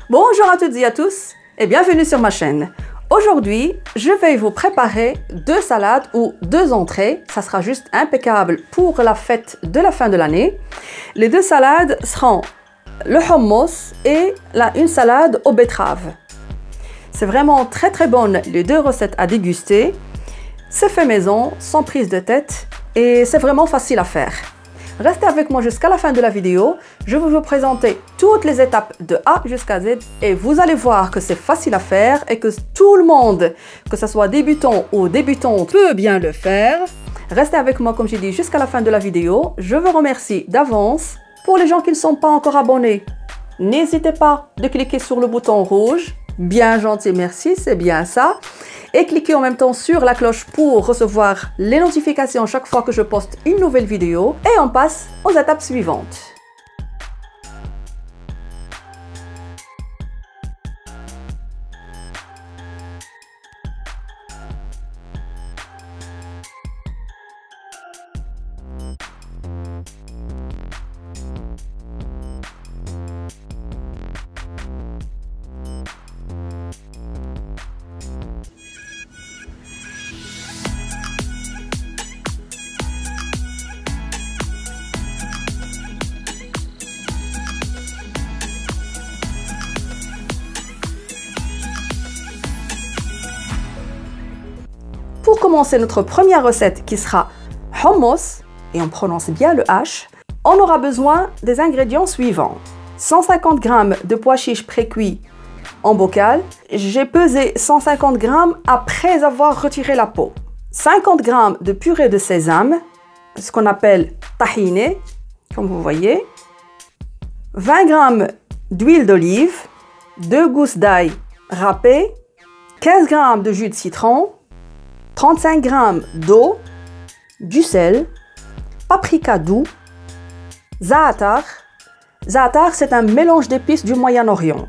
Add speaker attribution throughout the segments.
Speaker 1: Bonjour à toutes et à tous et bienvenue sur ma chaîne. Aujourd'hui, je vais vous préparer deux salades ou deux entrées. Ça sera juste impeccable pour la fête de la fin de l'année. Les deux salades seront le hummus et une salade aux betteraves. C'est vraiment très bonne les deux recettes à déguster. C'est fait maison, sans prise de tête et c'est vraiment facile à faire. Restez avec moi jusqu'à la fin de la vidéo. Je vais vous présenter toutes les étapes de A jusqu'à Z et vous allez voir que c'est facile à faire et que tout le monde, que ce soit débutant ou débutante, peut bien le faire. Restez avec moi comme j'ai dit jusqu'à la fin de la vidéo. Je vous remercie d'avance. Pour les gens qui ne sont pas encore abonnés, n'hésitez pas de cliquer sur le bouton rouge. Bien gentil, merci, c'est bien ça. Et cliquez en même temps sur la cloche pour recevoir les notifications chaque fois que je poste une nouvelle vidéo. Et on passe aux étapes suivantes. Pour commencer notre première recette qui sera hummus, et on prononce bien le H, on aura besoin des ingrédients suivants. 150 g de pois chiches pré-cuits en bocal. J'ai pesé 150 g après avoir retiré la peau. 50 g de purée de sésame, ce qu'on appelle tahini, comme vous voyez. 20 g d'huile d'olive, 2 gousses d'ail râpées, 15 g de jus de citron, 35 g d'eau, du sel, paprika doux, za'atar. Za'atar, c'est un mélange d'épices du Moyen-Orient.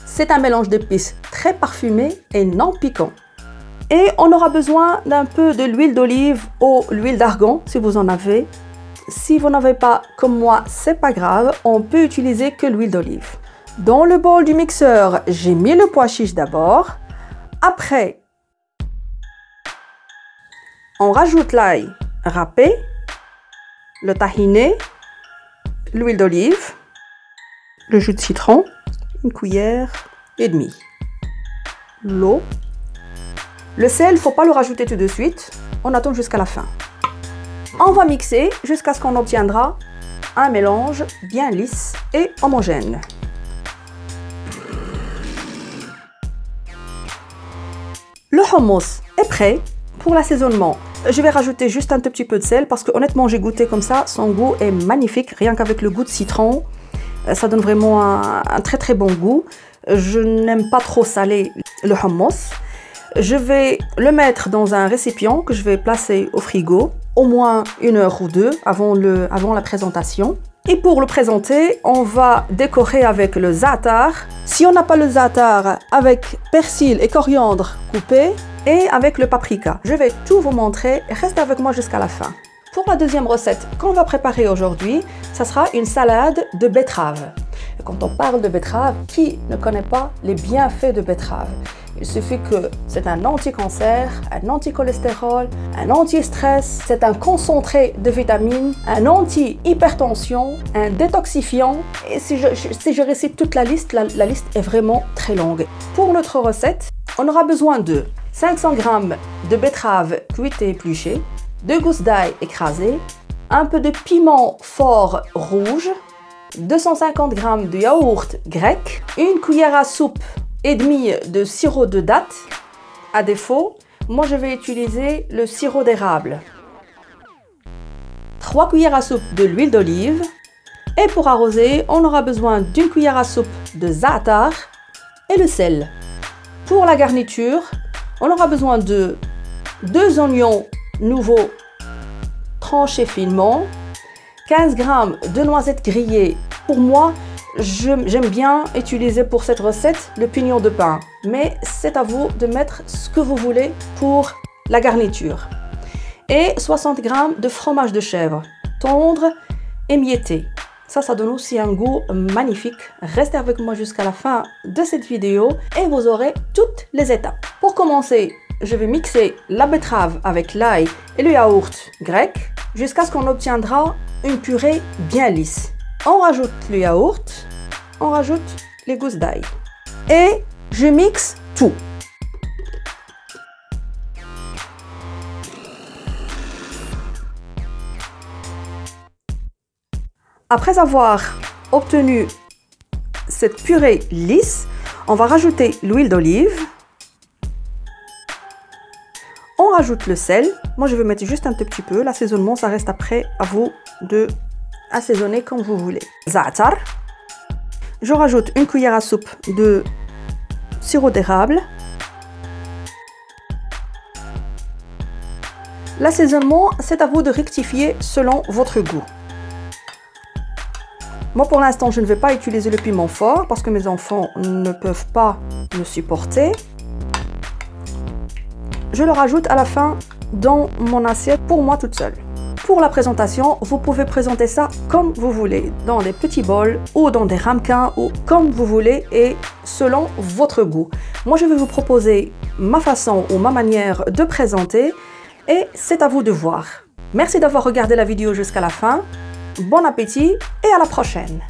Speaker 1: C'est un mélange d'épices très parfumé et non piquant. Et on aura besoin d'un peu de l'huile d'olive ou l'huile d'argan si vous en avez. Si vous n'avez pas, comme moi, c'est pas grave, on peut utiliser que l'huile d'olive. Dans le bol du mixeur, j'ai mis le pois chiche d'abord. Après, on rajoute l'ail râpé, le tahini, l'huile d'olive, le jus de citron, une cuillère et demie, l'eau. Le sel, il ne faut pas le rajouter tout de suite, on attend jusqu'à la fin. On va mixer jusqu'à ce qu'on obtiendra un mélange bien lisse et homogène. Le hummus est prêt. Pour l'assaisonnement, je vais rajouter juste un tout petit peu de sel parce que honnêtement j'ai goûté comme ça, son goût est magnifique, rien qu'avec le goût de citron, ça donne vraiment un très bon goût. Je n'aime pas trop salé le hummus. Je vais le mettre dans un récipient que je vais placer au frigo, au moins 1 heure ou 2 avant la présentation. Et pour le présenter, on va décorer avec le za'atar. Si on n'a pas le za'atar, avec persil et coriandre coupés et avec le paprika. Je vais tout vous montrer, restez avec moi jusqu'à la fin. Pour la deuxième recette qu'on va préparer aujourd'hui, ça sera une salade de betterave. Et quand on parle de betterave, qui ne connaît pas les bienfaits de betterave? Il suffit que c'est un anti-cancer, un anti-cholestérol, un anti-stress, c'est un concentré de vitamines, un anti-hypertension, un détoxifiant. Et si je récite toute la liste est vraiment très longue. Pour notre recette, on aura besoin de 500 g de betterave cuite et épluchée, 2 gousses d'ail écrasées, un peu de piment fort rouge, 250 g de yaourt grec, une cuillère à soupe et demie de sirop de date. À défaut, moi je vais utiliser le sirop d'érable. 3 cuillères à soupe de l'huile d'olive. Et pour arroser, on aura besoin d'une cuillère à soupe de za'atar et le sel. Pour la garniture, on aura besoin de 2 oignons nouveaux tranchés finement, 15 g de noisettes grillées. Pour moi, j'aime bien utiliser pour cette recette le pignon de pain, mais c'est à vous de mettre ce que vous voulez pour la garniture. Et 60 g de fromage de chèvre, tendre émietté. Ça donne aussi un goût magnifique. Restez avec moi jusqu'à la fin de cette vidéo et vous aurez toutes les étapes. Pour commencer, je vais mixer la betterave avec l'ail et le yaourt grec jusqu'à ce qu'on obtiendra une purée bien lisse. On rajoute le yaourt, on rajoute les gousses d'ail et je mixe tout. Après avoir obtenu cette purée lisse, on va rajouter l'huile d'olive. On rajoute le sel. Moi, je vais mettre juste un tout petit peu. L'assaisonnement, ça reste après à vous de assaisonner comme vous voulez. Za'atar. Je rajoute une cuillère à soupe de sirop d'érable. L'assaisonnement, c'est à vous de rectifier selon votre goût. Moi, pour l'instant, je ne vais pas utiliser le piment fort parce que mes enfants ne peuvent pas le supporter. Je le rajoute à la fin dans mon assiette pour moi toute seule. Pour la présentation, vous pouvez présenter ça comme vous voulez, dans des petits bols ou dans des ramequins ou comme vous voulez et selon votre goût. Moi, je vais vous proposer ma façon ou ma manière de présenter et c'est à vous de voir. Merci d'avoir regardé la vidéo jusqu'à la fin. Bon appétit et à la prochaine!